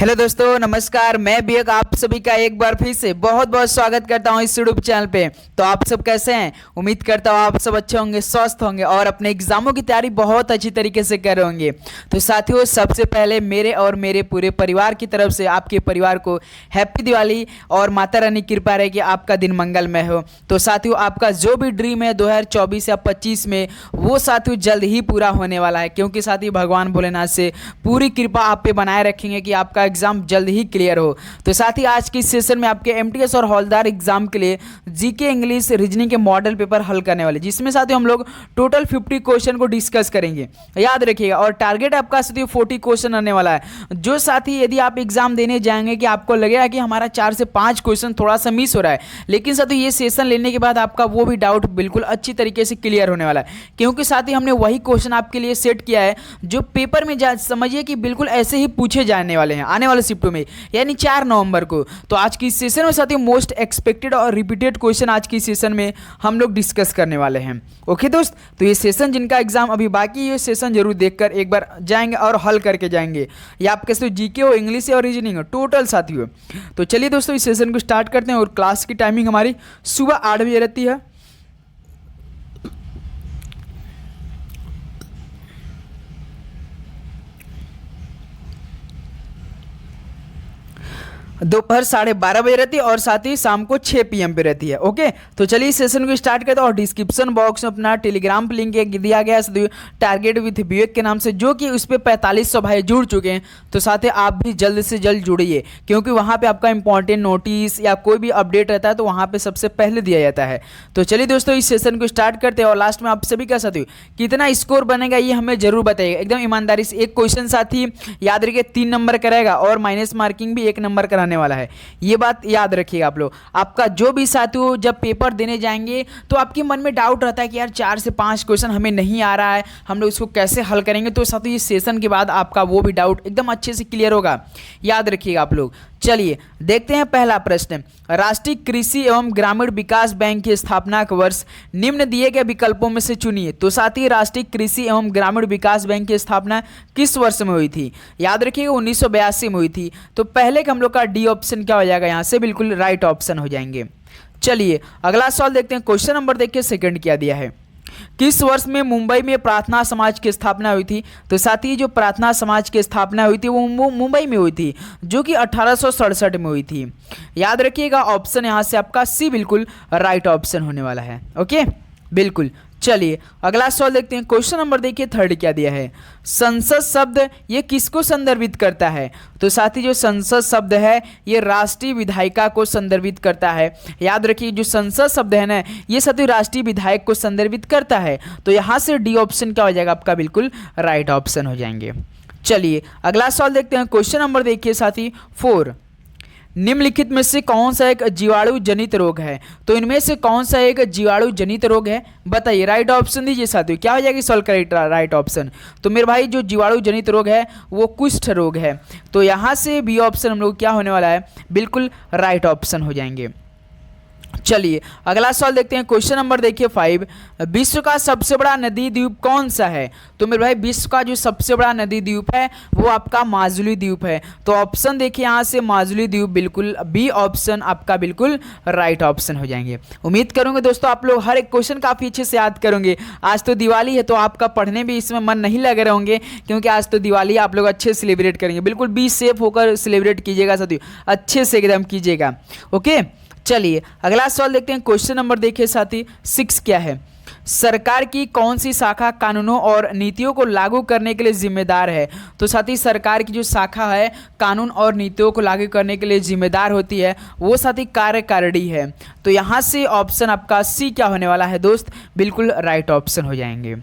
Hello दोस्तों, नमस्कार। मैं विवेक आप सभी का एक बार फिर से बहुत बहुत स्वागत करता हूं इस यूट्यूब चैनल पे। तो आप सब कैसे हैं? उम्मीद करता हूं आप सब अच्छे होंगे, स्वस्थ होंगे और अपने एग्जामों की तैयारी बहुत अच्छी तरीके से कर रहे होंगे। तो साथियों, सबसे पहले मेरे और मेरे पूरे परिवार की तरफ से आपके परिवार को हैप्पी दिवाली और माता रानी की कृपा रहे कि आपका दिन मंगलमय हो। तो साथियों, आपका जो भी ड्रीम है 2024 या 25 में, वो साथियों जल्द ही पूरा होने वाला है, क्योंकि साथियों भगवान भोलेनाथ से पूरी कृपा आप पे बनाए रखेंगे कि आपका एग्जाम जल्द ही क्लियर हो। तो साथ ही आज के इस सेशन में आपके एमटीएस और हौलदार एग्जाम के लिए जीके इंग्लिश रीजनिंग के मॉडल पेपर हल करने वाले, जिसमें साथियों हम लोग टोटल 50 क्वेश्चन को डिस्कस करेंगे, याद रखिएगा। और टारगेट आपका साथियों 40 क्वेश्चन आने वाला है। जो साथी यदि आप एग्जाम देने जाएंगे कि आपको लगेगा कि हमारा 4 से 5 क्वेश्चन थोड़ा सा मिस हो रहा है, लेकिन साथियों ये सेशन लेने के बाद आपका वो भी डाउट बिल्कुल अच्छी तरीके से क्लियर होने वाला है, क्योंकि साथी हमने वही क्वेश्चन आपके लिए सेट किया है जो पेपर में समझिए कि बिल्कुल ऐसे ही पूछे जाने वाले हैं आने वाले शिफ्टों में, यानी 4 नवंबर को। तो आज की सेशन में साथियों मोस्ट एक्सपेक्टेड और रिपीटेड क्वेश्चन आज की सेशन में हम लोग डिस्कस करने वाले हैं। ओके दोस्त, तो ये सेशन जिनका एग्जाम अभी बाकी है, ये सेशन जरूर देखकर एक बार जाएंगे और हल करके जाएंगे। ये आपके साथ जीके हो, इंग्लिश और रीजनिंग हो, टोटल साथियों। तो चलिए दोस्तों, इस सेशन को स्टार्ट करते हैं। और क्लास की टाइमिंग हमारी सुबह 8 बजे रहती है। दोपहर 12:30 बजे रहती है और साथ ही शाम को 6 PM पे रहती है। ओके, तो चलिए इस सेशन को स्टार्ट करते हैं। और डिस्क्रिप्शन बॉक्स में अपना टेलीग्राम लिंक दिया गया है टारगेट विथ विवेक के नाम से, जो कि उस पर 4500 भाई जुड़ चुके हैं। तो साथ ही आप भी जल्द से जल्द जुड़िए, क्योंकि वहाँ पे आपका इंपॉर्टेंट नोटिस या कोई भी अपडेट रहता है तो वहाँ पे सबसे पहले दिया जाता है। तो चलिए दोस्तों, इस सेशन को स्टार्ट करते हैं। और लास्ट में आप सभी का साथी कितना स्कोर बनेगा ये हमें जरूर बताइएगा, एकदम ईमानदारी से। एक क्वेश्चन साथी याद रखिए 3 नंबर कराएगा और माइनस मार्किंग भी 1 नंबर कराने वाला है। ये बात याद रखिएगा आप लोग। आपका जो भी साथियों जब पेपर देने जाएंगे तो आपके मन में डाउट रहता है कि यार 4 से 5 क्वेश्चन हमें नहीं आ रहा है, हम लोग इसको कैसे हल करेंगे। तो साथियों इस सेशन के बाद आपका वो भी डाउट एकदम अच्छे से क्लियर होगा, याद रखिएगा आप लोग। चलिए देखते हैं पहला प्रश्न। राष्ट्रीय कृषि एवं ग्रामीण विकास बैंक की स्थापना का वर्ष निम्न दिए गए विकल्पों में से चुनिए। तो साथ ही राष्ट्रीय कृषि एवं ग्रामीण विकास बैंक की स्थापना किस वर्ष में हुई थी? याद रखिएगा 1982 में हुई थी। तो पहले का हम लोग का डी ऑप्शन क्या हो जाएगा, यहाँ से बिल्कुल राइट ऑप्शन हो जाएंगे। चलिए अगला सवाल देखते हैं। क्वेश्चन नंबर देखिए सेकंड क्या दिया है। किस वर्ष में मुंबई में प्रार्थना समाज की स्थापना हुई थी? तो साथ ही जो प्रार्थना समाज की स्थापना हुई थी वो मुंबई में हुई थी, जो कि 1867 में हुई थी। याद रखिएगा ऑप्शन यहाँ से आपका सी बिल्कुल राइट ऑप्शन होने वाला है। ओके, बिल्कुल। चलिए अगला सवाल देखते हैं। क्वेश्चन नंबर देखिए थर्ड क्या दिया है। संसद शब्द ये किसको संदर्भित करता है? तो साथ ही जो संसद शब्द है ये राष्ट्रीय विधायिका को संदर्भित करता है। याद रखिए जो संसद शब्द है ना, ये साथ राष्ट्रीय विधायक को संदर्भित करता है। तो यहाँ से डी ऑप्शन क्या हो जाएगा आपका, बिल्कुल राइट ऑप्शन हो जाएंगे। चलिए अगला सवाल देखते हैं। क्वेश्चन नंबर देखिए साथी 4। निम्नलिखित में से कौन सा एक जीवाणु जनित रोग है? तो इनमें से कौन सा एक जीवाणु जनित रोग है, बताइए। राइट ऑप्शन दीजिए साथियों, क्या हो जाएगा सॉल्व करेक्ट राइट ऑप्शन। तो मेरे भाई जो जीवाणु जनित रोग है वो कुष्ठ रोग है। तो यहाँ से बी ऑप्शन हम लोग क्या होने वाला है, बिल्कुल राइट ऑप्शन हो जाएंगे। चलिए अगला सवाल देखते हैं। क्वेश्चन नंबर देखिए 5। विश्व का सबसे बड़ा नदी द्वीप कौन सा है? तो मेरे भाई विश्व का जो सबसे बड़ा नदी द्वीप है वो आपका माजुली द्वीप है। तो ऑप्शन देखिए यहाँ से माजुली द्वीप, बिल्कुल बी ऑप्शन आपका बिल्कुल राइट ऑप्शन हो जाएंगे। उम्मीद करूंगा दोस्तों आप लोग हर एक क्वेश्चन काफ़ी अच्छे से याद करोगे। आज तो दिवाली है तो आपका पढ़ने भी इसमें मन नहीं लग रहे होंगे, क्योंकि आज तो दिवाली आप लोग अच्छे से सेलिब्रेट करेंगे। बिल्कुल बी सेफ होकर सेलिब्रेट कीजिएगा साथियों, अच्छे से एकदम कीजिएगा। ओके, चलिए अगला सवाल देखते हैं। क्वेश्चन नंबर देखिए साथी 6 क्या है। सरकार की कौन सी शाखा कानूनों और नीतियों को लागू करने के लिए जिम्मेदार है? तो साथी सरकार की जो शाखा है कानून और नीतियों को लागू करने के लिए जिम्मेदार होती है वो साथी कार्यकारिणी है। तो यहाँ से ऑप्शन आपका सी क्या होने वाला है दोस्त, बिल्कुल राइट ऑप्शन हो जाएंगे।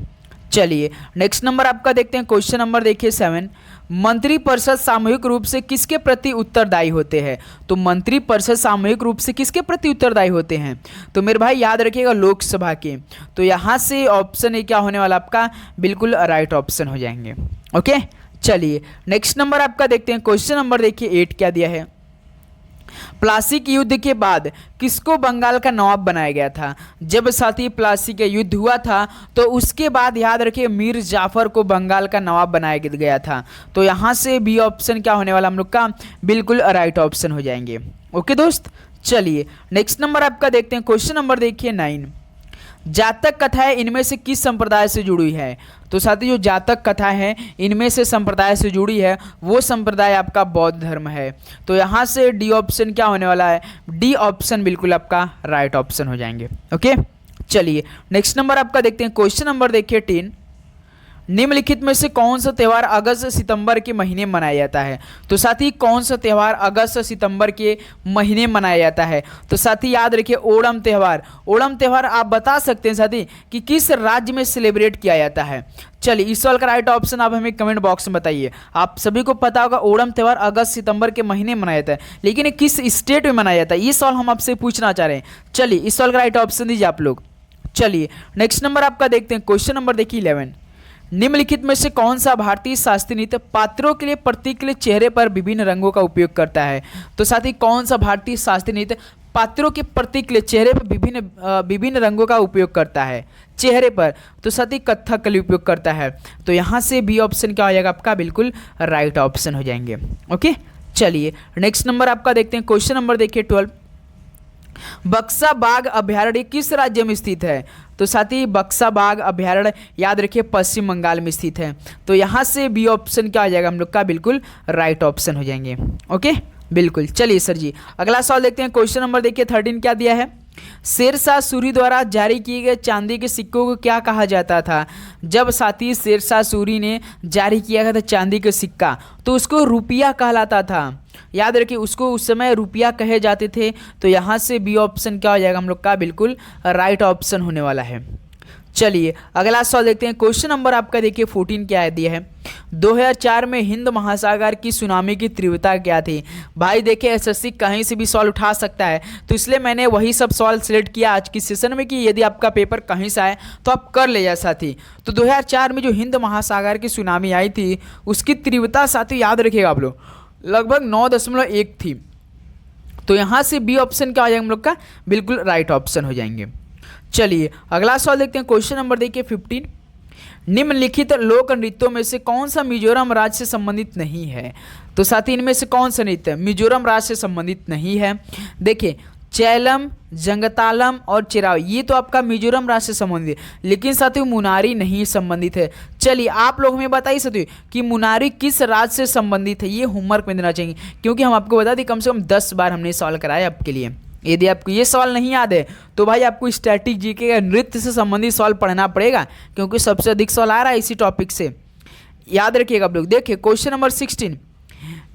चलिए नेक्स्ट नंबर आपका देखते हैं। क्वेश्चन नंबर देखिए 7। मंत्रिपरिषद सामूहिक रूप से किसके प्रति उत्तरदायी होते हैं? तो मंत्रिपरिषद सामूहिक रूप से किसके प्रति उत्तरदायी होते हैं? तो मेरे भाई याद रखिएगा लोकसभा के। तो यहाँ से ऑप्शन ए क्या होने वाला आपका, बिल्कुल राइट ऑप्शन हो जाएंगे। ओके, चलिए नेक्स्ट नंबर आपका देखते हैं। क्वेश्चन नंबर देखिए 8 क्या दिया है। प्लासी के युद्ध के बाद किसको बंगाल का नवाब बनाया गया था? जब साथी प्लासी का युद्ध हुआ था तो उसके बाद याद रखिए मीर जाफर को बंगाल का नवाब बनाया गया था। तो यहाँ से बी ऑप्शन क्या होने वाला हम लोग का? बिल्कुल राइट ऑप्शन हो जाएंगे। ओके दोस्त, चलिए नेक्स्ट नंबर आपका देखते हैं। क्वेश्चन नंबर देखिए 9। जातक कथाएं इनमें से किस संप्रदाय से जुड़ी है? तो साथी जो जातक कथा है इनमें से संप्रदाय से जुड़ी है वो संप्रदाय आपका बौद्ध धर्म है। तो यहाँ से डी ऑप्शन क्या होने वाला है? डी ऑप्शन बिल्कुल आपका राइट ऑप्शन हो जाएंगे। ओके, चलिए नेक्स्ट नंबर आपका देखते हैं। क्वेश्चन नंबर देखिए 10। निम्नलिखित में से कौन सा त्यौहार अगस्त सितंबर के महीने मनाया जाता है? तो साथी कौन सा त्यौहार अगस्त सितंबर के महीने मनाया जाता है? तो साथी याद रखिए ओणम त्यौहार। ओणम त्यौहार आप बता सकते हैं साथी कि किस राज्य में सेलिब्रेट किया जाता है? चलिए इस सवाल का राइट ऑप्शन आप हमें कमेंट बॉक्स में बताइए। आप सभी को पता होगा ओणम त्यौहार अगस्त सितंबर के महीने मनाया जाता है, लेकिन ये किस स्टेट में मनाया जाता है ये सवाल हम आपसे पूछना चाह रहे हैं। चलिए इस सवाल का राइट ऑप्शन दीजिए आप लोग। चलिए नेक्स्ट नंबर आपका देखते हैं। क्वेश्चन नंबर देखिए 11। निम्नलिखित में से कौन सा भारतीय शास्त्रीय नृत्य पात्रों के लिए प्रतीक के लिए चेहरे पर विभिन्न रंगों का उपयोग करता है? तो साथ ही कौन सा भारतीय शास्त्रीय नृत्य पात्रों के प्रतीक के लिए चेहरे पर विभिन्न रंगों का उपयोग करता है चेहरे पर? तो साथ ही कथक के लिए उपयोग करता है। तो यहाँ से बी ऑप्शन क्या हो जाएगा आपका? बिल्कुल राइट ऑप्शन हो जाएंगे। ओके, चलिए नेक्स्ट नंबर आपका देखते हैं। क्वेश्चन नंबर देखिए 12। बक्सा बाघ अभयारण्य किस राज्य में स्थित है? तो साथी बक्सा बाघ अभयारण्य याद रखिए पश्चिम बंगाल में स्थित है। तो यहाँ से बी ऑप्शन क्या हो जाएगा हम लोग का? बिल्कुल राइट ऑप्शन हो जाएंगे। ओके, बिल्कुल। चलिए सर जी अगला सवाल देखते हैं। क्वेश्चन नंबर देखिए 13 क्या दिया है? शेरशाह सूरी द्वारा जारी किए गए चांदी के सिक्कों को क्या कहा जाता था? जब साथी शेरशाह सूरी ने जारी किया गया था चांदी का सिक्का तो उसको रुपया कहलाता था। याद रखिए उसको उस समय रुपया कहे जाते थे। तो यहाँ से बी ऑप्शन क्या हो जाएगा हम लोग का? बिल्कुल राइट ऑप्शन होने वाला है। चलिए अगला सवाल देखते हैं। क्वेश्चन नंबर आपका देखिए 14 क्या दिया है? 2004 में हिंद महासागर की सुनामी की तीव्रता क्या थी? भाई देखिए एसएससी कहीं से भी सवाल उठा सकता है, तो इसलिए मैंने वही सब सवाल सिलेक्ट किया आज की सेशन में कि यदि आपका पेपर कहीं से आए तो आप कर ले जा साथी। तो 2004 में जो हिंद महासागर की सुनामी आई थी उसकी तीव्रता साथी याद रखिएगा आप लोग लगभग 9.1 थी। तो यहाँ से बी ऑप्शन क्या हो जाएगा हम लोग का? बिल्कुल राइट ऑप्शन हो जाएंगे। चलिए अगला सवाल देखते हैं। क्वेश्चन नंबर देखिए 15। निम्नलिखित लोक नृत्यों में से कौन सा मिजोरम राज्य से संबंधित नहीं है? तो साथी इनमें से कौन सा नृत्य मिजोरम राज्य से संबंधित नहीं है? देखिए चैलम, जंगतालम और चिराव ये तो आपका मिजोरम राज्य से संबंधित है, लेकिन साथियों मुनारी नहीं संबंधित है। चलिए आप लोग हमें बताइए साथियों कि मुनारी किस राज्य से संबंधित है? ये होमवर्क में देना चाहिए, क्योंकि हम आपको बता दें कम से कम 10 बार हमने सवाल कराया आपके लिए। यदि आपको ये सवाल नहीं याद है तो भाई आपको स्टैटिक जीके का नृत्य से संबंधित सवाल पढ़ना पड़ेगा, क्योंकि सबसे अधिक सवाल आ रहा है इसी टॉपिक से। याद रखिएगा आप लोग। देखिए क्वेश्चन नंबर 16।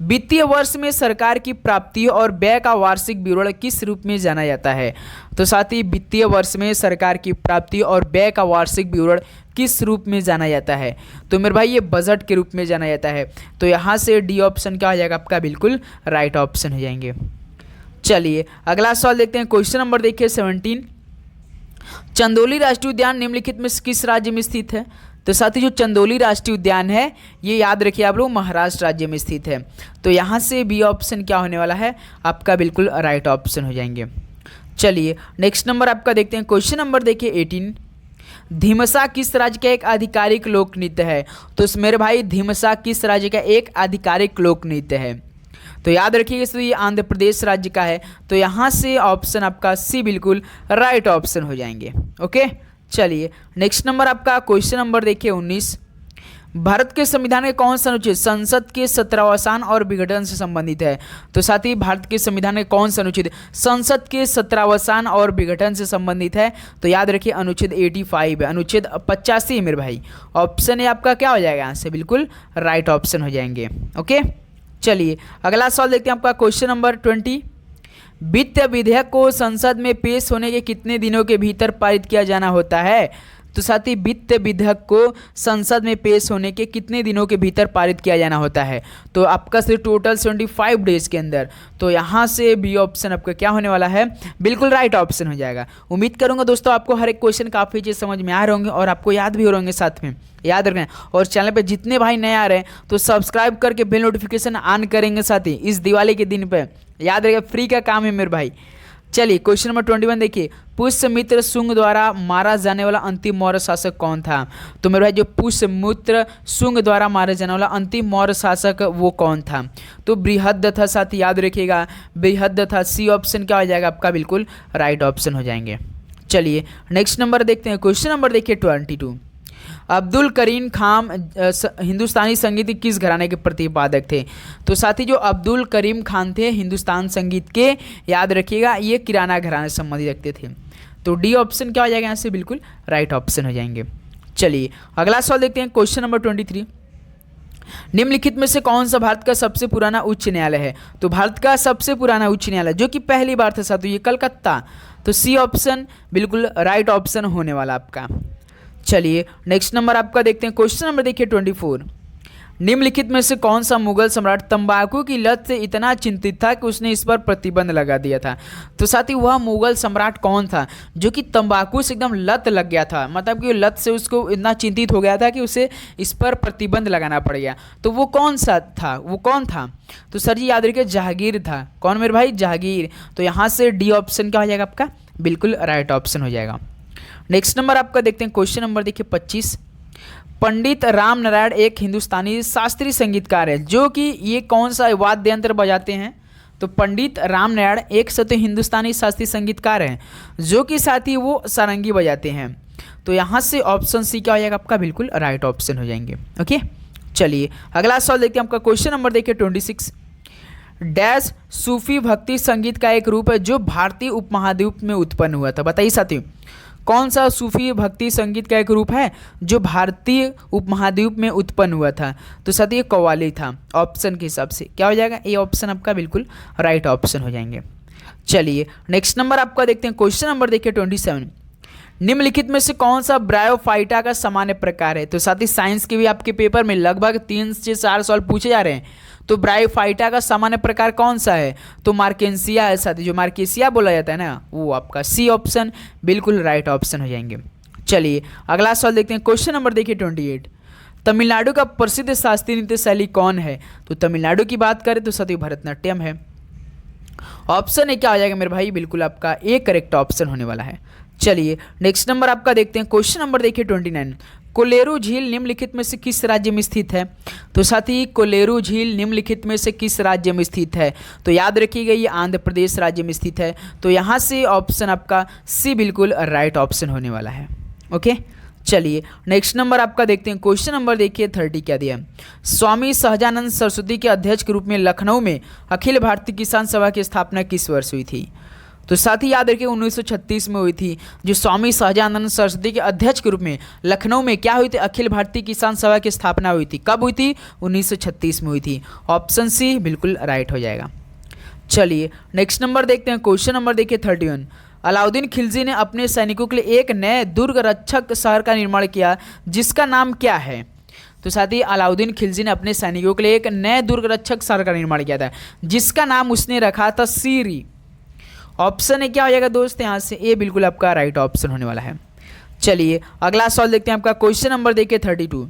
वित्तीय वर्ष में सरकार की प्राप्तियों और व्यय का वार्षिक विवरण किस रूप में जाना जाता है? तो साथ ही वित्तीय वर्ष में सरकार की प्राप्तियों और व्यय का वार्षिक विवरण किस रूप में जाना जाता है? तो मेरे भाई ये बजट के रूप में जाना जाता है। तो यहाँ से डी ऑप्शन क्या हो जाएगा आपका? बिल्कुल राइट ऑप्शन हो जाएंगे। चलिए अगला सवाल देखते हैं। क्वेश्चन नंबर देखिए 17। चंदौली राष्ट्रीय उद्यान निम्नलिखित में किस राज्य में स्थित है? तो साथ ही जो चंदौली राष्ट्रीय उद्यान है ये याद रखिए आप लोग महाराष्ट्र राज्य में स्थित है। तो यहाँ से बी ऑप्शन क्या होने वाला है आपका? बिल्कुल राइट ऑप्शन हो जाएंगे। चलिए नेक्स्ट नंबर आपका देखते हैं। क्वेश्चन नंबर देखिए 18। धीमसा किस राज्य का एक आधिकारिक लोक नृत्य है? तो मेरे भाई धीमसा किस राज्य का एक आधिकारिक लोक नृत्य है? तो याद रखिएगा तो ये आंध्र प्रदेश राज्य का है। तो यहाँ से ऑप्शन आपका सी बिल्कुल राइट ऑप्शन हो जाएंगे। ओके, चलिए नेक्स्ट नंबर आपका क्वेश्चन नंबर देखिए 19। भारत के संविधान के कौन सा अनुच्छेद संसद के सत्रावसान और विघटन से संबंधित है? तो साथ ही भारत के संविधान के कौन सा अनुच्छेद संसद के सत्रावसान और विघटन से संबंधित है? तो याद रखिए अनुच्छेद 85 है, अनुच्छेद 85 है मेरे भाई। ऑप्शन है आपका क्या हो जाएगा? यहाँ से बिल्कुल राइट ऑप्शन हो जाएंगे। ओके, चलिए अगला सवाल देखते हैं आपका क्वेश्चन नंबर 20। वित्त विधेयक को संसद में पेश होने के कितने दिनों के भीतर पारित किया जाना होता है? तो साथ ही वित्त विधेयक को संसद में पेश होने के कितने दिनों के भीतर पारित किया जाना होता है? तो आपका सिर्फ टोटल 75 डेज के अंदर। तो यहाँ से बी ऑप्शन आपका क्या होने वाला है? बिल्कुल राइट ऑप्शन हो जाएगा। उम्मीद करूँगा दोस्तों आपको हर एक क्वेश्चन काफ़ी चीज़ समझ में आ रहे होंगे और आपको याद भी हो रहे होंगे। साथ में याद रखना और चैनल पे जितने भाई नए आ रहे हैं तो सब्सक्राइब करके बेल नोटिफिकेशन ऑन करेंगे। साथ ही इस दिवाली के दिन पे याद रखिए, फ्री का काम है मेरे भाई। चलिए क्वेश्चन नंबर 21 देखिए, पुष्यमित्र शुंग द्वारा मारा जाने वाला अंतिम मौर्य शासक कौन था? तो मेरे भाई जो पुष्यमित्र शुंग द्वारा मारे जाने वाला अंतिम मौर्य शासक वो कौन था? तो बृहद था साथी, याद रखिएगा बृहद था। सी ऑप्शन क्या हो जाएगा आपका? बिल्कुल राइट ऑप्शन हो जाएंगे। चलिए नेक्स्ट नंबर देखते हैं, क्वेश्चन नंबर देखिए 22, अब्दुल करीम खान हिंदुस्तानी संगीत के किस घराने के प्रतिपादक थे? तो साथी जो अब्दुल करीम खान थे हिंदुस्तान संगीत के, याद रखिएगा ये किराना घराने से संबंधित रखते थे। तो डी ऑप्शन क्या हो जाएगा यहाँ से? बिल्कुल राइट ऑप्शन हो जाएंगे। चलिए अगला सवाल देखते हैं, क्वेश्चन नंबर 23, निम्नलिखित में से कौन सा भारत का सबसे पुराना उच्च न्यायालय है? तो भारत का सबसे पुराना उच्च न्यायालय जो कि पहली बार था साथियों, ये कलकत्ता। तो सी ऑप्शन बिल्कुल राइट ऑप्शन होने वाला आपका। चलिए नेक्स्ट नंबर आपका देखते हैं, क्वेश्चन नंबर देखिए 24, निम्नलिखित में से कौन सा मुगल सम्राट तंबाकू की लत से इतना चिंतित था कि उसने इस पर प्रतिबंध लगा दिया था? तो साथ ही वह मुगल सम्राट कौन था जो कि तंबाकू से एकदम लत लग गया था, मतलब कि लत से उसको इतना चिंतित हो गया था कि उसे इस पर प्रतिबंध लगाना पड़ गया? तो वो कौन सा था, वो कौन था? तो सर जी याद रखिए जहांगीर था। कौन मेरे भाई? जहांगीर। तो यहाँ से डी ऑप्शन क्या हो जाएगा आपका? बिल्कुल राइट ऑप्शन हो जाएगा। नेक्स्ट नंबर आपका देखते हैं, क्वेश्चन नंबर देखिए 25, पंडित राम नारायण एक हिंदुस्तानी शास्त्रीय संगीतकार है जो कि ये कौन सा वाद्य यंत्र बजाते हैं? तो पंडित राम नारायण एक सत्य हिंदुस्तानी शास्त्रीय संगीतकार हैं जो कि साथ ही वो सारंगी बजाते हैं। तो यहाँ से ऑप्शन सी क्या हो जाएगा आपका? बिल्कुल राइट ऑप्शन हो जाएंगे। ओके चलिए अगला सवाल देखते हैं आपका, क्वेश्चन नंबर देखिए 26, डैश सूफी भक्ति संगीत का एक रूप है जो भारतीय उपमहाद्वीप में उत्पन्न हुआ था? बताइए साथियों, कौन सा सूफी भक्ति संगीत का एक रूप है जो भारतीय उपमहाद्वीप में उत्पन्न हुआ था? तो साथियों कव्वाली था। ऑप्शन के हिसाब से क्या हो जाएगा? ए ऑप्शन आपका बिल्कुल राइट ऑप्शन हो जाएंगे। चलिए नेक्स्ट नंबर आपका देखते हैं, क्वेश्चन नंबर देखिए 27, निम्नलिखित में से कौन सा ब्रायोफाइटा का सामान्य प्रकार है? तो साथी साइंस के भी आपके पेपर में लगभग 3 से 4 सवाल पूछे जा रहे हैं। तो ब्रायोफाइटा का सामान्य प्रकार कौन सा है? तो मार्केंसिया है साथी, जो मार्केसिया बोला जाता है ना, वो आपका सी ऑप्शन बिल्कुल राइट ऑप्शन हो जाएंगे। चलिए अगला सवाल देखते हैं, क्वेश्चन नंबर देखिए 28, तमिलनाडु का प्रसिद्ध शास्त्रीय नृत्य शैली कौन है? तो तमिलनाडु की बात करें तो साथी भरतनाट्यम है। ऑप्शन ए क्या हो जाएगा मेरे भाई? बिल्कुल आपका ए करेक्ट ऑप्शन होने वाला है। चलिए नेक्स्ट नंबर आपका देखते हैं, क्वेश्चन नंबर देखिए 29, कोलेरू झील निम्नलिखित में से किस राज्य में स्थित है? तो साथी कोलेरू झील निम्नलिखित में से किस राज्य में स्थित है? तो याद रखिएगा ये आंध्र प्रदेश राज्य में स्थित है। तो यहाँ से ऑप्शन आपका सी बिल्कुल राइट ऑप्शन होने वाला है। ओके चलिए नेक्स्ट नंबर आपका देखते हैं, क्वेश्चन नंबर देखिए 30 क्या दिया, स्वामी सहजानंद सरस्वती के अध्यक्ष के रूप में लखनऊ में अखिल भारतीय किसान सभा की स्थापना किस वर्ष हुई थी? तो साथ ही याद रखिए 1936 में हुई थी, जो स्वामी सहजानंद सरस्वती के अध्यक्ष के रूप में लखनऊ में क्या हुई थी? अखिल भारतीय किसान सभा की स्थापना हुई थी। कब हुई थी? 1936 में हुई थी। ऑप्शन सी बिल्कुल राइट हो जाएगा। चलिए नेक्स्ट नंबर देखते हैं, क्वेश्चन नंबर देखिए 31, अलाउद्दीन खिलजी ने अपने सैनिकों के लिए एक नए दुर्ग रक्षक शहर का निर्माण किया जिसका नाम क्या है? तो साथ ही अलाउद्दीन खिलजी ने अपने सैनिकों के लिए एक नए दुर्ग रक्षक शहर का निर्माण किया था जिसका नाम उसने रखा था सीरी। ऑप्शन ए क्या हो जाएगा दोस्त? यहाँ से ए बिल्कुल आपका राइट ऑप्शन होने वाला है। चलिए अगला सवाल देखते हैं आपका, क्वेश्चन नंबर देखिए 32,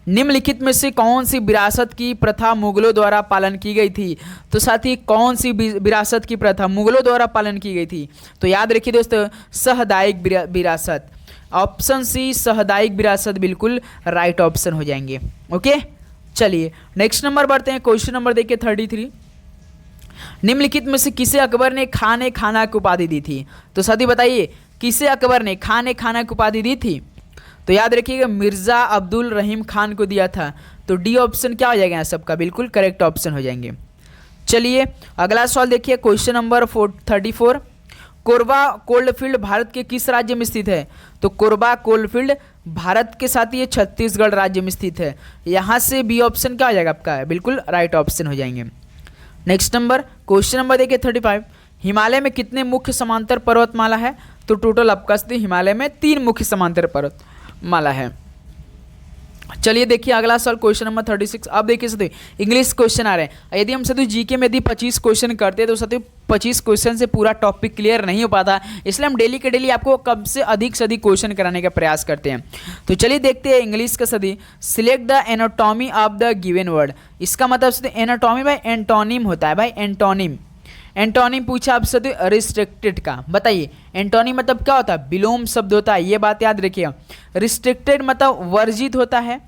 निम्नलिखित में से कौन सी विरासत की प्रथा मुगलों द्वारा पालन की गई थी? तो साथ ही कौन सी विरासत की प्रथा मुगलों द्वारा पालन की गई थी? तो याद रखिए दोस्तों सहदायिक विरासत। ऑप्शन सी सहदायिक विरासत बिल्कुल राइट ऑप्शन हो जाएंगे। ओके चलिए नेक्स्ट नंबर बढ़ते हैं, क्वेश्चन नंबर देखिए 33, निम्नलिखित में से किसे अकबर ने खान ए खाना की उपाधि दी थी? तो साथी बताइए किसे अकबर ने खान ए खाना की उपाधि दी थी? तो याद रखिएगा मिर्जा अब्दुल रहीम खान को दिया था। तो डी ऑप्शन क्या हो जाएगा यहाँ सबका? बिल्कुल करेक्ट ऑप्शन हो जाएंगे। चलिए अगला सवाल देखिए, question number 34, Korba coalfield Bharat के किस राज्य में स्थित है? तो कोरबा कोल्डफील्ड भारत के साथ ये छत्तीसगढ़ राज्य में स्थित है। यहाँ से बी ऑप्शन क्या हो जाएगा आपका? बिल्कुल राइट ऑप्शन हो जाएंगे। नेक्स्ट नंबर क्वेश्चन नंबर देखिए 35, हिमालय में कितने मुख्य समांतर पर्वतमाला है? तो टोटल आपका हिमालय में 3 मुख्य समांतर पर्वतमाला है। चलिए देखिए अगला सवाल क्वेश्चन नंबर 36। अब देखिए साथियों इंग्लिश क्वेश्चन आ रहे हैं। यदि हम साथियों जीके में यदि 25 क्वेश्चन करते हैं तो साथियों 25 क्वेश्चन से पूरा टॉपिक क्लियर नहीं हो पाता, इसलिए हम डेली के डेली आपको कम से अधिक क्वेश्चन कराने का प्रयास करते हैं। तो चलिए देखते हैं इंग्लिश का सदी, select the anatomy of the given word. इसका मतलब एनाटॉमी भाई एंटोनिम होता है भाई, एंटोनिम एंटोनिम पूछा आपसे तो रिस्ट्रिक्टेड का, बताइए एंटोनिम मतलब क्या होता है, विलोम शब्द होता है, ये बात याद रखिएगा। रिस्ट्रिक्टेड मतलब वर्जित होता है।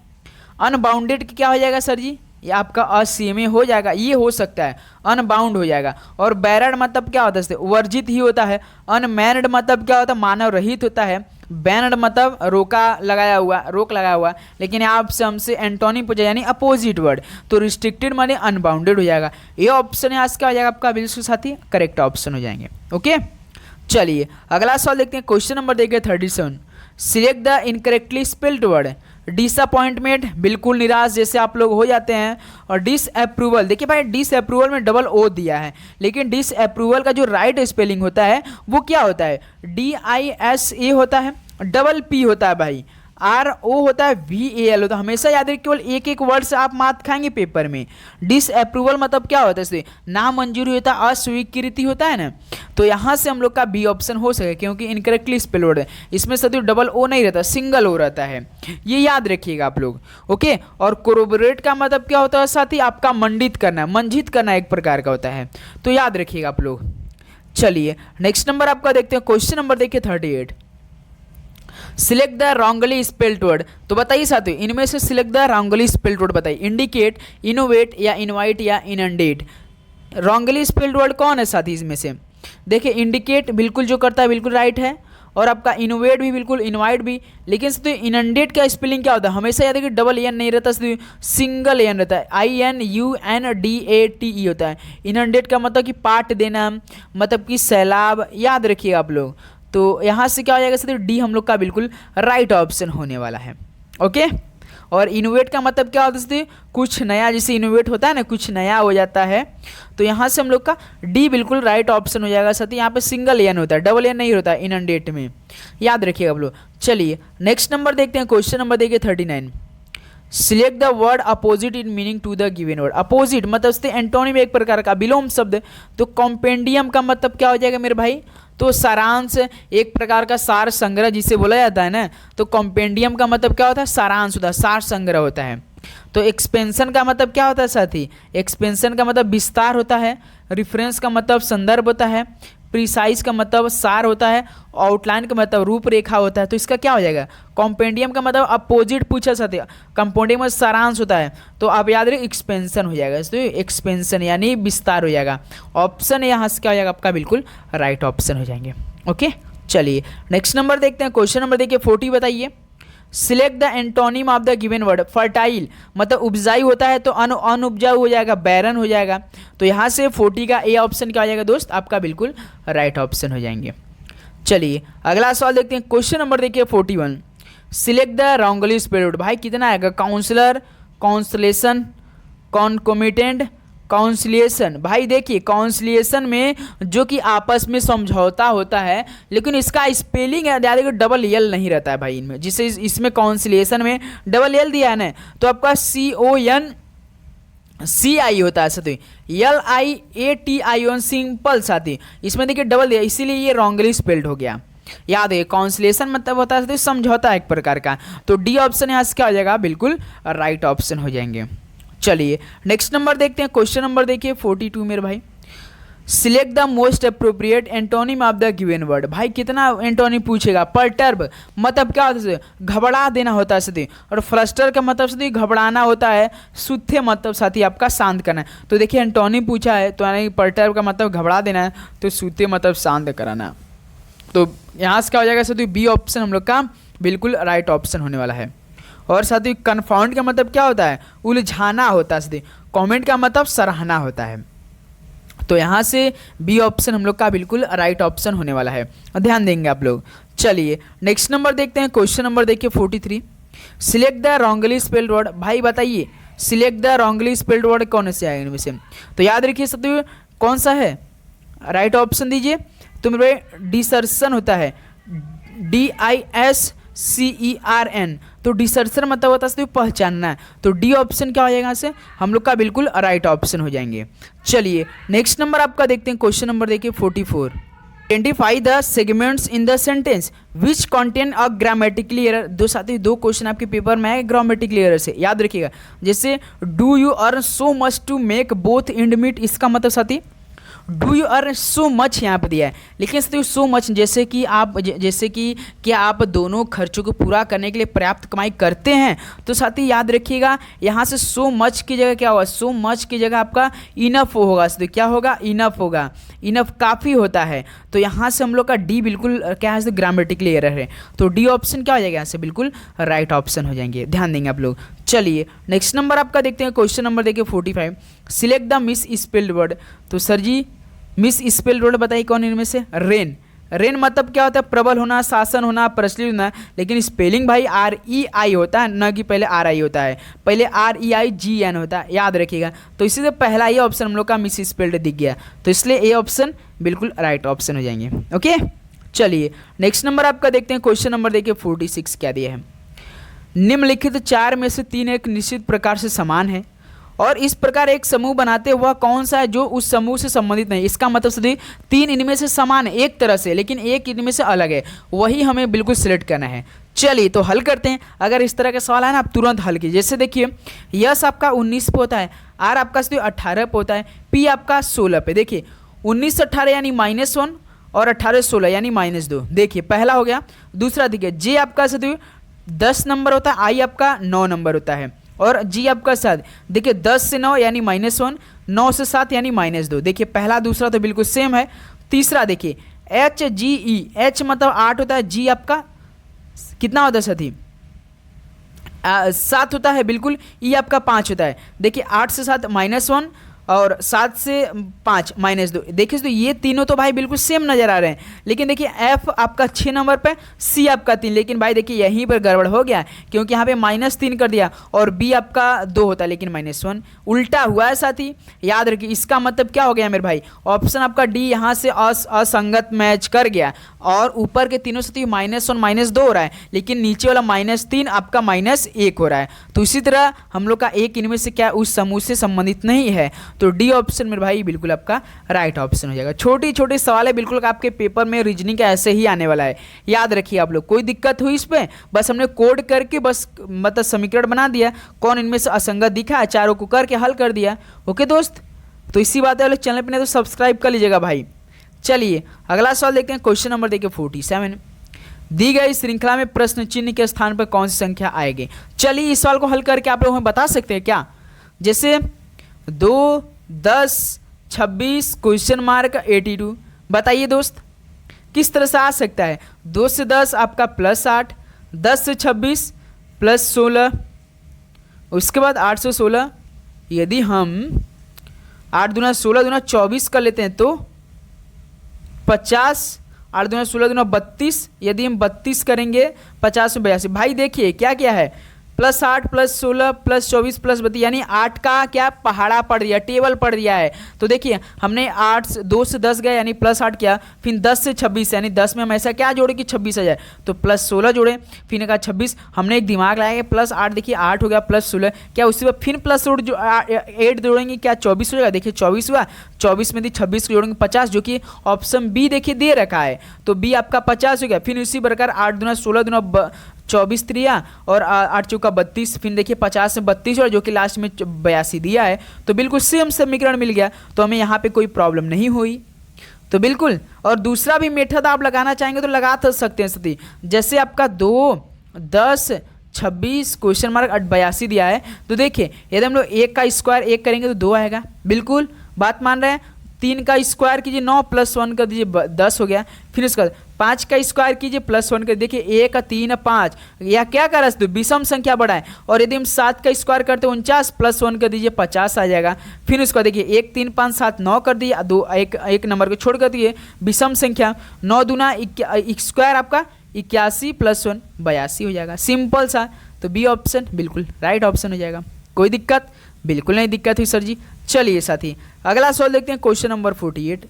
अनबाउंडेड क्या हो जाएगा सर जी, ये आपका असीमित हो जाएगा, ये हो सकता है अनबाउंड हो जाएगा। और बैरड मतलब क्या होता है, वर्जित ही होता है। अनमैनड मतलब क्या होता है, मानव रहित होता है। बैनड मतलब रोका लगाया हुआ, रोक लगाया हुआ। लेकिन यहाँ से हमसे एंटोनिम पूछा यानी अपोजिट वर्ड, तो रिस्ट्रिक्टेड माने अनबाउंडेड हो जाएगा। ये ऑप्शन यहाँ से क्या हो जाएगा आपका, बिल्कुल साथी करेक्ट ऑप्शन हो जाएंगे। ओके चलिए अगला सवाल देखते हैं। क्वेश्चन नंबर देखिए 37। Select the incorrectly spelled word. Disappointment बिल्कुल निराश जैसे आप लोग हो जाते हैं। और डिसअप्रूवल, देखिए भाई डिसअप्रूवल में डबल ओ दिया है, लेकिन डिसअप्रूवल का जो राइट स्पेलिंग होता है वो क्या होता है, DISA होता है, डबल P होता है भाई, RO होता है, VAL होता है। हमेशा याद रखिए, केवल एक एक वर्ड से आप मात खाएंगे पेपर में। डिसअप्रूवल मतलब क्या होता है, इससे नामंजूरी होता है, अस्वीकृति होता है ना। तो यहाँ से हम लोग का बी ऑप्शन हो सके, क्योंकि इनकरेक्टली स्पेल वर्ड है, इसमें सदैव डबल ओ नहीं रहता, सिंगल ओ रहता है, ये याद रखिएगा आप लोग। ओके और कोरोबोरेट का मतलब क्या होता है साथी, आपका मंडित करना, मंजित करना एक प्रकार का होता है, तो याद रखिएगा आप लोग। चलिए नेक्स्ट नंबर आपका देखते हैं। क्वेश्चन नंबर देखिए 38। Select the wrongly spelled word. तो बताइए साथियों, इनमें से select the wrongly spelled word बताइए। इंडिकेट, इनोवेट या इनवाइट या इनंडेट। रॉन्गली स्पेल्ड वर्ड कौन है साथी इसमें से, देखिए इंडिकेट बिल्कुल जो करता है बिल्कुल राइट है, और आपका इनोवेट भी बिल्कुल, इनवाइट भी। लेकिन साथियों इनंडेट का स्पेलिंग क्या होता है, हमेशा याद है कि डबल एन नहीं रहता, सिंगल एन रहता है, INUNDATE होता है। इनंडेट का मतलब कि पाट देना, मतलब कि सैलाब, याद रखिए आप लोग। तो यहाँ से क्या हो जाएगा सर, डी हम लोग का बिल्कुल राइट ऑप्शन होने वाला है। ओके और इनोवेट का मतलब क्या होता है, कुछ नया, जैसे इनोवेट होता है ना, कुछ नया हो जाता है, तो यहाँ से हम लोग का डी बिल्कुल राइट ऑप्शन हो जाएगा साथी। यहाँ पे सिंगल एन होता है, डबल एन नहीं होता है इनंडेट में, याद रखिएगा आप लोग। चलिए नेक्स्ट नंबर देखते हैं। क्वेश्चन नंबर देखिए 39। Select the word opposite in meaning to the given word. Opposite मतलब एंटोनिम एक प्रकार का विलोम शब्द, तो कॉम्पेंडियम का मतलब क्या हो जाएगा मेरे भाई, तो सारांश, एक प्रकार का सार संग्रह जिसे बोला जाता है ना, तो कॉम्पेंडियम का मतलब क्या होता है, सारांश होता है, सार संग्रह होता है। तो एक्सपेंशन का मतलब क्या होता है साथी, एक्सपेंशन का मतलब विस्तार होता है। रेफरेंस का मतलब संदर्भ होता है। प्रिसाइज का मतलब सार होता है। आउटलाइन का मतलब रूपरेखा होता है। तो इसका क्या हो जाएगा, कॉम्पेंडियम का मतलब अपोजिट पूछा साथी, कॉम्पेंडियम में सारांश होता है, तो आप याद रखिए एक्सपेंशन हो जाएगा, तो एक्सपेंशन यानी विस्तार हो जाएगा। ऑप्शन यहाँ से क्या हो जाएगा आपका, बिल्कुल राइट ऑप्शन हो जाएंगे। ओके चलिए नेक्स्ट नंबर देखते हैं। क्वेश्चन नंबर देखिए 40 बताइए। Select the antonym of the given word. Fertile मतलब उपजाऊ होता है, तो अनउपजाऊ हो जाएगा, बैरन हो जाएगा। तो यहाँ से 40 का ए ऑप्शन क्या हो जाएगा दोस्त, आपका बिल्कुल राइट ऑप्शन हो जाएंगे। चलिए अगला सवाल देखते हैं। क्वेश्चन नंबर देखिए 41। Select the wrongly spelled word. भाई कितना आएगा, काउंसलर, काउंसलेशन, कॉन्कोमिटेंट, काउंसलिएशन। भाई देखिए काउंसलिएशन में जो कि आपस में समझौता होता है, लेकिन इसका स्पेलिंग है याद है डबल एल नहीं रहता है भाई इनमें, जिससे इसमें काउंसलिएशन में डबल एल दिया है ना, तो आपका CONCI होता है साथी, LIATION सिंपल साथी, इसमें देखिए डबल दिया, इसीलिए ये रॉन्गली स्पेल्ड हो गया। याद है काउंसलेशन मतलब होता है समझौता एक प्रकार का, तो डी ऑप्शन यहाँ से क्या हो जाएगा, बिल्कुल राइट ऑप्शन हो जाएंगे। चलिए नेक्स्ट नंबर देखते हैं। क्वेश्चन नंबर देखिए 42 मेरे भाई। Select the most appropriate antonym of the given word. भाई कितना एंटोनिम पूछेगा। परटर्ब मतलब क्या होता है, घबरा देना होता है साथी, और फ्लस्टर का मतलब साथी घबराना होता है। सुत्थे मतलब साथी आपका शांत करना है। तो देखिए एंटोनिम पूछा है, तो यानी परटर्ब का मतलब घबरा देना है, तो सुत्थे मतलब शांत कराना। तो यहाँ से क्या हो जाएगा साथी, बी ऑप्शन हम लोग का बिल्कुल राइट ऑप्शन होने वाला है। और साथ ही कन्फाउंड का मतलब क्या होता है, उलझाना होता है साथी। कमेंट का मतलब सराहना होता है। तो यहाँ से बी ऑप्शन हम लोग का बिल्कुल राइट ऑप्शन होने वाला है, ध्यान देंगे आप लोग। चलिए नेक्स्ट नंबर देखते हैं। क्वेश्चन नंबर देखिए 43। Select the wrongly spelled word. भाई बताइए select the wrongly spelled word कौन से आएगा इनमें से, तो याद रखिए साथी कौन सा है, राइट ऑप्शन दीजिए। तो मेरे डिसर्शन होता है, DISCERN, तो डिसर्शन मतलब होता है पहचानना, तो डी ऑप्शन क्या हो जाएगा यहाँ से, हम लोग का बिल्कुल राइट ऑप्शन हो जाएंगे। चलिए नेक्स्ट नंबर आपका देखते हैं। क्वेश्चन नंबर देखिए 44। Identify the segments in the sentence which contain a grammatically error. दो साथी दो क्वेश्चन आपके पेपर में है ग्रामेटिकली एरर से, याद रखिएगा। जैसे do you earn so much to make both and meet, इसका मतलब साथी do you earn so much यहाँ पे दिया है, लेकिन साथियों सो मच जैसे कि क्या आप दोनों खर्चों को पूरा करने के लिए पर्याप्त कमाई करते हैं, तो साथी याद रखिएगा यहाँ से सो मच की जगह क्या होगा, सो मच की जगह आपका इनफ होगा। तो क्या होगा, इनफ होगा, इनफ काफ़ी होता है। तो यहाँ से हम लोग का डी बिल्कुल क्या है, ग्रामेटिकली एरर है, तो डी ऑप्शन क्या हो जाएगा यहाँ से, बिल्कुल राइट ऑप्शन हो जाएंगे, ध्यान देंगे आप लोग। चलिए नेक्स्ट नंबर आपका देखते हैं, क्वेश्चन नंबर देखिए 45, select the miss spelled word. तो सर जी मिस स्पेल्ड वर्ड बताइए कौन इनमें से, रेन। रेन मतलब क्या होता है, प्रबल होना, शासन होना, प्रचलित होना, लेकिन स्पेलिंग भाई REI होता है, न कि पहले RI होता है, पहले REIGN होता है, याद रखिएगा। तो इसी से पहला ये ऑप्शन हम लोग का मिस स्पेल्ड दिख गया, तो इसलिए ए ऑप्शन बिल्कुल राइट ऑप्शन हो जाएंगे। ओके चलिए नेक्स्ट नंबर आपका देखते हैं, क्वेश्चन नंबर देखिए 46 क्या दिया है, निम्नलिखित 4 में से 3 एक निश्चित प्रकार से समान है और इस प्रकार एक समूह बनाते हुआ कौन सा है जो उस समूह से संबंधित नहीं। इसका मतलब सदी 3 इनमें से समान है एक तरह से, लेकिन एक इनमें से अलग है, वही हमें बिल्कुल सिलेक्ट करना है। चलिए तो हल करते हैं। अगर इस तरह का सवाल है ना, आप तुरंत हल कीजिए। जैसे देखिए यस आपका 19 पे होता है, आर आपका 18 पे होता है, पी आपका 16 पे। देखिए 19 से 18 यानी -1 और 18 से 16 यानी -2। देखिए पहला हो गया। दूसरा देखिए जे आपका 10 नंबर होता है, आई आपका 9 नंबर होता है और जी आपका 7। देखिए 10 से 9 यानी -1, 9 से 7 यानी -2। देखिए पहला दूसरा तो बिल्कुल सेम है। तीसरा देखिए HGE, H मतलब 8 होता है, जी आपका कितना होता है साथी, 7 होता है बिल्कुल, ई आपका 5 होता है। देखिए 8 से 7 -1 और 7 से 5 -2। देखिए तो ये तीनों तो भाई बिल्कुल सेम नजर आ रहे हैं, लेकिन देखिए एफ आपका 6 नंबर पे, सी आपका 3। लेकिन भाई देखिए यहीं पर गड़बड़ हो गया, क्योंकि यहाँ पे -3 कर दिया और बी आपका 2 होता है लेकिन -1 उल्टा हुआ है साथी, याद रखिए। इसका मतलब क्या हो गया मेरे भाई, ऑप्शन आपका डी यहाँ से असंगत मैच कर गया और ऊपर के तीनों से -1 -2 हो रहा है, लेकिन नीचे वाला -3 आपका -1 हो रहा है। तो इसी तरह हम लोग का एक इनमें से क्या उस समूह से संबंधित नहीं है, तो डी ऑप्शन मेरे भाई बिल्कुल आपका राइट ऑप्शन हो जाएगा। छोटी छोटी सवाल है बिल्कुल आपके पेपर में रीजनिंग का ऐसे ही आने वाला है, याद रखिए आप लोग। कोई दिक्कत हुई इस पे, बस हमने कोड करके बस मतलब समीकरण बना दिया, कौन इनमें से असंगत दिखा है चारों को करके हल कर दिया। ओके दोस्त, तो इसी बात है, चैनल पर नहीं तो सब्सक्राइब कर लीजिएगा भाई। चलिए अगला सवाल देखते हैं, क्वेश्चन नंबर देखिए 47, दी गई श्रृंखला में प्रश्न चिन्ह के स्थान पर कौन सी संख्या आएगी। चलिए इस सवाल को हल करके आप लोग हमें बता सकते हैं क्या, जैसे 2, 10, 26 (82) बताइए दोस्त किस तरह से आ सकता है। 2 से 10 आपका +8, 10 से 26 +16, उसके बाद 8 से 16, यदि हम 8 दूना 16 दूना 24 कर लेते हैं तो 50, 8 दूना 16 दूना 32, यदि हम 32 करेंगे 50 में 82। भाई देखिए क्या क्या है, +8 +16 +24 +32 यानी 8 का क्या पहाड़ा पड़ दिया, टेबल पड़ दिया है। तो देखिए हमने 2 से 10 गए यानी +8 किया, फिर 10 से 26 यानी 10 में हम ऐसा क्या जोड़े कि 26 आ जाए, तो +16 जोड़े, फिर कहा 26। हमने एक दिमाग लगाया +8, देखिए 8 हो गया +16, क्या उसी पर फिर +8 जोड़ेंगे क्या 24 हो जाएगा। देखिए 24 हुआ, 24 में 26 को जोड़ेंगे 50, जो कि ऑप्शन बी देखिए दे रखा है, तो बी आपका 50 हो गया। फिर इसी प्रकार 8 दूना 16 दूना 24 त्रिया और 8 चौका 32, फिर देखिए 50 में 32 और जो कि लास्ट में 82 दिया है, तो बिल्कुल सेम समीकरण मिल गया, तो हमें यहाँ पे कोई प्रॉब्लम नहीं हुई। तो बिल्कुल, और दूसरा भी मेथड आप लगाना चाहेंगे तो लगा तो सकते हैं सती, जैसे आपका 2, 10, 26 (82) दिया है, तो देखिए यदि हम लोग 1 का स्क्वायर 1 करेंगे तो 2 आएगा, बिल्कुल बात मान रहे हैं। 3 का स्क्वायर कीजिए 9 +1 कर दीजिए 10 हो गया, फिर उसका 5 का स्क्वायर कीजिए +1 कर, देखिए 1, 3, 5, या क्या कर रहा है विषम संख्या बढ़ाएं, और यदि हम 7 का स्क्वायर करते 49 +1 कर दीजिए 50 आ जाएगा। फिर उसका देखिए 1, 3, 5, 7, 9 कर दिए, 2 एक नंबर को छोड़ कर दिए विषम संख्या, 9 दूना स्क्वायर आपका 81 +1 82 हो जाएगा, सिंपल सा। तो बी ऑप्शन बिल्कुल राइट ऑप्शन हो जाएगा। कोई दिक्कत, बिल्कुल नहीं दिक्कत हुई सर जी। चलिए साथी अगला सवाल देखते हैं, क्वेश्चन नंबर 48,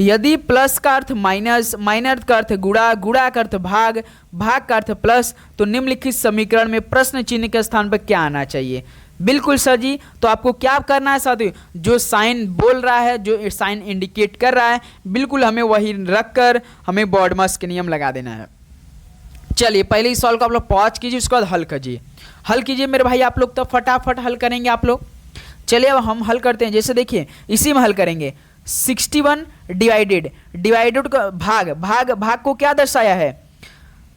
यदि प्लस का अर्थ माइनस, माइनस का अर्थ गुणा, गुणा का अर्थ भाग, भाग का अर्थ प्लस, तो निम्नलिखित समीकरण में प्रश्न चिन्ह के स्थान पर क्या आना चाहिए। बिल्कुल सर जी, तो आपको क्या करना है साथियों, जो साइन बोल रहा है, जो साइन इंडिकेट कर रहा है, बिल्कुल हमें वही रखकर हमें बॉडमस के नियम लगा देना है। चलिए पहले इस सवाल को आप लोग पॉज कीजिए, उसके बाद हल कीजिए, हल कीजिए मेरे भाई आप लोग, तो फटाफट हल करेंगे आप लोग। चलिए अब हम हल करते हैं, जैसे देखिए इसी में हल करेंगे। 61 डिवाइडेड, डिवाइडेड का भाग, भाग भाग को क्या दर्शाया है,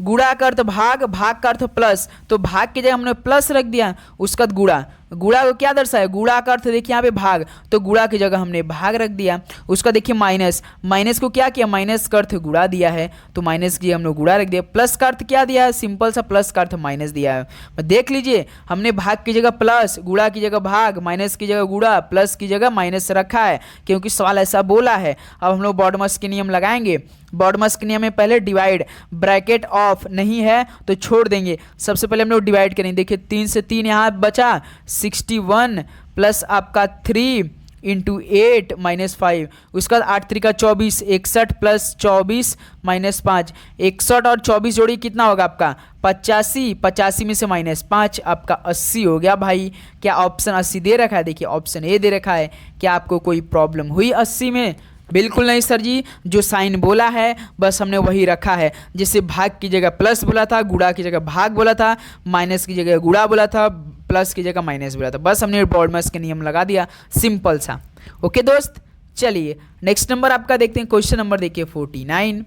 गुणा का अर्थ भाग, भाग का अर्थ प्लस, तो भाग की जगह हमने प्लस रख दिया, उसका गुणा, गुणा को क्या दर्शाया, गुणा का अर्थ देखिए यहाँ पे भाग, तो गुणा की जगह हमने भाग रख दिया, उसका देखिए माइनस, माइनस को क्या किया, माइनस का अर्थ गुणा दिया है, तो माइनस की हमने गुणा रख दिया, प्लस का अर्थ क्या दिया है, सिंपल सा प्लस का अर्थ माइनस दिया है। देख लीजिए हमने भाग की जगह प्लस, गुणा की जगह भाग, माइनस की जगह गुणा, प्लस की जगह माइनस रखा है, क्योंकि सवाल ऐसा बोला है। अब हम लोग बॉडमस के नियम लगाएंगे। बॉडमस के नियम में पहले डिवाइड, ब्रैकेट ऑफ नहीं है तो छोड़ देंगे, सबसे पहले हम लोग डिवाइड करेंगे। देखिए 3 से 3 यहाँ बचा, 61 प्लस आपका 3 इंटू 8 माइनस 5, उसका 8 3 का 24, 61 प्लस 24 माइनस 5, 61 और 24 जोड़ी कितना होगा आपका 85, 85 में से माइनस 5 आपका 80 हो गया भाई। क्या ऑप्शन 80 दे रखा है, देखिए ऑप्शन ए दे रखा है। क्या आपको कोई प्रॉब्लम हुई 80 में, बिल्कुल नहीं सर जी, जो साइन बोला है बस हमने वही रखा है। जैसे भाग की जगह प्लस बोला था, गुणा की जगह भाग बोला था, माइनस की जगह गुणा बोला था, प्लस की जगह माइनस बोला था, बस हमने बॉडमस के नियम लगा दिया, सिंपल सा। ओके दोस्त, चलिए नेक्स्ट नंबर आपका देखते हैं। क्वेश्चन नंबर देखिए 49।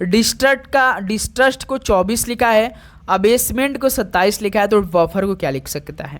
डिस्ट्रस्ट को 24 लिखा है, अबेसमेंट को 27 लिखा है, तो बफर को क्या लिख सकता है।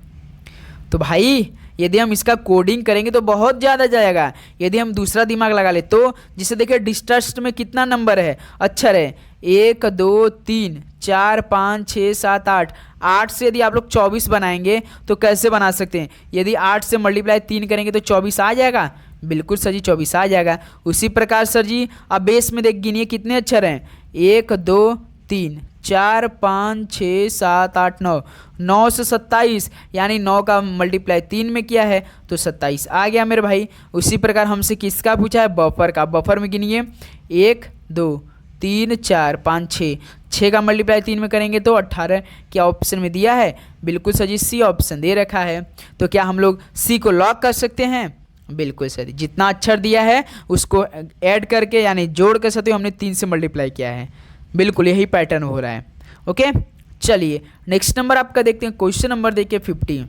तो भाई यदि हम इसका कोडिंग करेंगे तो बहुत ज़्यादा जाएगा। यदि हम दूसरा दिमाग लगा ले तो, जिसे देखिए डिस्ट्रस्ट में कितना नंबर है, अक्षर है 1 2 3 4 5 6 7 8, 8 से यदि आप लोग 24 बनाएंगे तो कैसे बना सकते हैं, यदि 8 से मल्टीप्लाई 3 करेंगे तो 24 आ जाएगा, बिल्कुल सर जी 24 आ जाएगा। उसी प्रकार सर जी अब बेस में देख गिनिए कितने अक्षर हैं, 1 2 3 4 5 6 7 8 9, 9 से 27, यानी 9 का मल्टीप्लाई 3 में किया है तो 27 आ गया मेरे भाई। उसी प्रकार हमसे किसका पूछा है, बफर का। बफर में गिनिए 1 2 3 4 5 6, 6 का मल्टीप्लाई 3 में करेंगे तो 18। क्या ऑप्शन में दिया है, बिल्कुल सर जी सी ऑप्शन दे रखा है। तो क्या हम लोग सी को लॉक कर सकते हैं, बिल्कुल सर, जितना अक्षर दिया है उसको ऐड करके यानी जोड़ कर सकते हो, हमने 3 से मल्टीप्लाई किया है, बिल्कुल यही पैटर्न हो रहा है। ओके चलिए नेक्स्ट नंबर आपका देखते हैं। क्वेश्चन नंबर देखिए 50।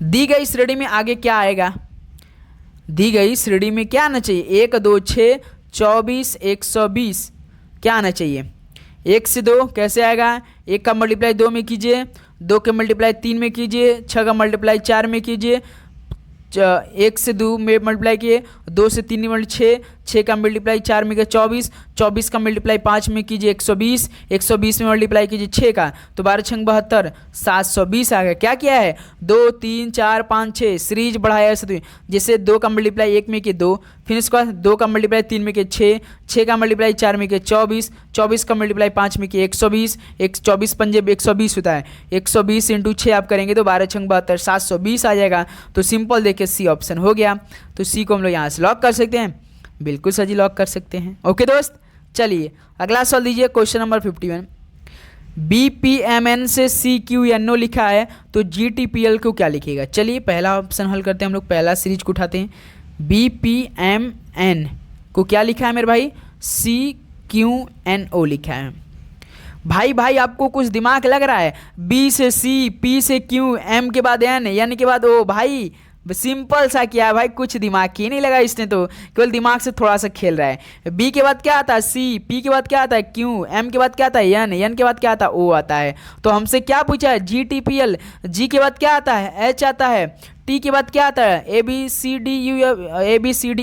दी गई श्रेणी में आगे क्या आएगा, दी गई श्रेणी में क्या आना चाहिए, 1 2 6 24 120, क्या आना चाहिए, 1 से 2 कैसे आएगा, 1 का मल्टीप्लाई 2 में कीजिए, 2 के मल्टीप्लाई 3 में कीजिए, 6 का मल्टीप्लाई 4 में कीजिए, 1 से 2 में मल्टीप्लाई किए, 2 से 3 में 6, 6 का मल्टीप्लाई 4 में किया 24, 24 का मल्टीप्लाई 5 में कीजिए 120, 120 में मल्टीप्लाई कीजिए 6 का तो 12 6 72, 720 आ गया। क्या किया है, 2 3 4 5 6 सीरीज बढ़ाया ऐसे, जैसे 2 का मल्टीप्लाई 1 में किए 2, फिर इसके बाद 2 का मल्टीप्लाई 3 में किए 6, 6 का मल्टीप्लाई 4 में किए 24, 24 का मल्टीप्लाई 5 में किए 120, 24 पंजे 120 होता है, 120 इंटू 6 आप करेंगे तो 12 6 72, 720 आ जाएगा। तो सिंपल देखिए सी ऑप्शन हो गया। तो सी को हम लोग यहाँ से लॉक कर सकते हैं, बिल्कुल सर जी लॉक कर सकते हैं। ओके दोस्त, चलिए अगला सवाल दीजिए। Question number 51। BPMN से CQNO लिखा है तो GTPL को क्या लिखेगा। चलिए पहला ऑप्शन हल करते हैं हम लोग, पहला सीरीज को उठाते हैं। BPMN को क्या लिखा है मेरे भाई, CQNO लिखा है। भाई आपको कुछ दिमाग लग रहा है, B से C, P से Q, M के बाद N, N के बाद O, भाई सिंपल सा किया है भाई, कुछ दिमाग ही नहीं लगा इसने, तो केवल दिमाग से थोड़ा सा खेल रहा है। बी के बाद क्या आता है सी, पी के बाद क्या आता है क्यू, एम के बाद क्या आता है एन, एन के बाद क्या आता है ओ आता है। तो हमसे क्या पूछा है GTPL, जी के बाद क्या आता है एच आता है, टी के बाद क्या आता है ABCD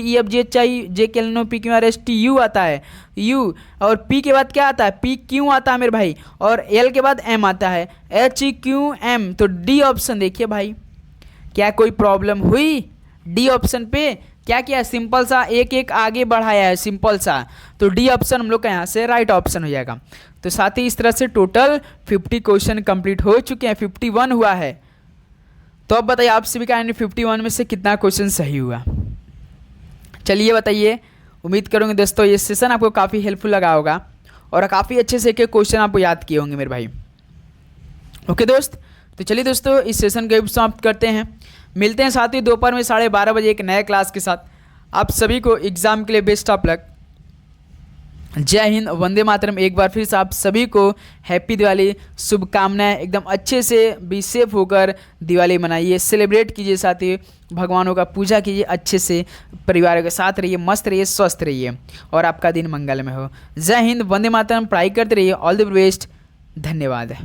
EF G K L N O P Q R S T U आता है U, और P के बाद क्या आता है PQ आता है मेरे भाई, और L के बाद M आता है HQM। तो डी ऑप्शन देखिए भाई, क्या कोई प्रॉब्लम हुई, डी ऑप्शन पे क्या किया, सिंपल सा एक एक आगे बढ़ाया है, सिंपल सा। तो डी ऑप्शन हम लोग का यहाँ से राइट ऑप्शन हो जाएगा। तो साथ ही इस तरह से टोटल 50 क्वेश्चन कंप्लीट हो चुके हैं, 51 हुआ है। तो अब बताइए आप सभी का 51 में से कितना क्वेश्चन सही हुआ, चलिए बताइए। उम्मीद करूँगी दोस्तों ये सेशन आपको काफ़ी हेल्पफुल लगा होगा और काफ़ी अच्छे से एक क्वेश्चन आपको याद किए होंगे मेरे भाई। ओके दोस्त, तो चलिए दोस्तों इस सेशन को समाप्त करते हैं। मिलते हैं साथ ही दोपहर में 12:30 बजे एक नए क्लास के साथ। आप सभी को एग्ज़ाम के लिए बेस्ट ऑफ लक। जय हिंद, वंदे मातरम। एक बार फिर से आप सभी को हैप्पी दिवाली, शुभकामनाएं। एकदम अच्छे से बी सेफ होकर दिवाली मनाइए, सेलिब्रेट कीजिए, साथ ही भगवानों का पूजा कीजिए, अच्छे से परिवार के साथ रहिए, मस्त रहिए, स्वस्थ रहिए और आपका दिन मंगलमय हो। जय हिंद, वंदे मातरम। पढ़ाई करते रहिए। All the best. धन्यवाद।